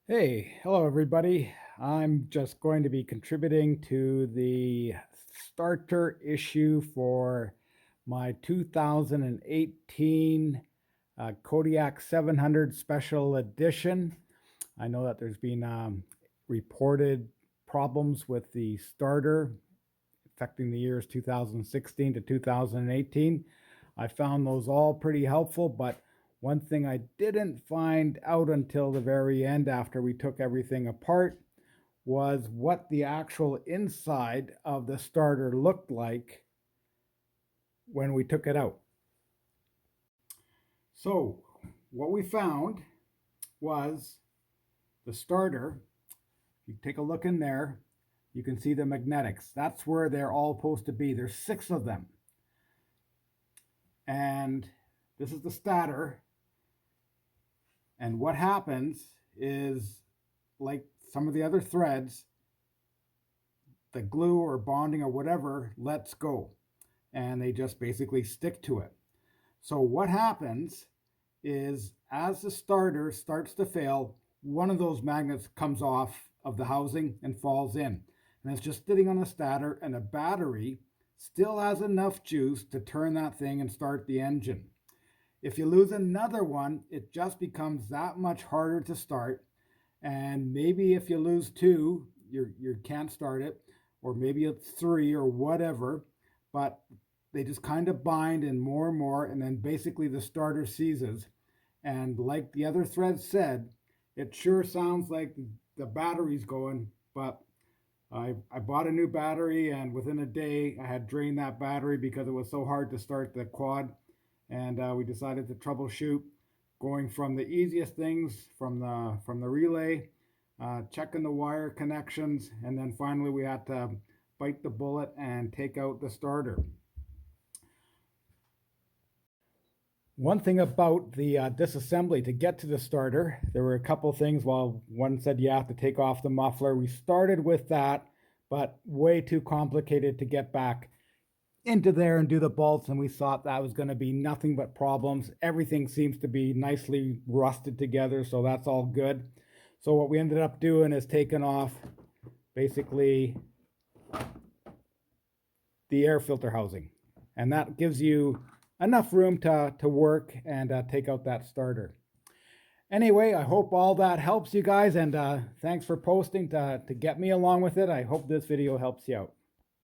Hey, hello everybody. I'm just going to be contributing to the starter issue for my 2018 Kodiak 700 Special Edition. I know that there's been reported problems with the starter affecting the years 2016 to 2018. I found those all pretty helpful, but one thing I didn't find out until the very end after we took everything apart was what the actual inside of the starter looked like when we took it out. So, what we found was the starter. If you take a look in there, you can see the magnetics. That's where they're all supposed to be. There's 6 of them. And this is the stator. And what happens is, like some of the other threads, the glue or bonding or whatever lets go and they just basically stick to it. So what happens is, as the starter starts to fail, one of those magnets comes off of the housing and falls in. And it's just sitting on the stator, and the battery still has enough juice to turn that thing and start the engine. If you lose another one, it just becomes that much harder to start. And maybe if you lose 2, you can't start it, or maybe it's 3 or whatever, but they just kind of bind and more, and then basically the starter seizes. And like the other thread said, it sure sounds like the battery's going, but I bought a new battery, and within a day I had drained that battery because it was so hard to start the quad. And we decided to troubleshoot, going from the easiest things from the relay, checking the wire connections, and then finally we had to bite the bullet and take out the starter. One thing about the disassembly to get to the starter, there were a couple things. Well, one said you have to take off the muffler. We started with that, but way too complicated to get back into there and do the bolts, and we thought that was going to be nothing but problems. Everything seems to be nicely rusted together, so that's all good. So what we ended up doing is taking off basically the air filter housing, and that gives you enough room to work and take out that starter. Anyway, I hope all that helps you guys, and thanks for posting to get me along with it. I hope this video helps you out.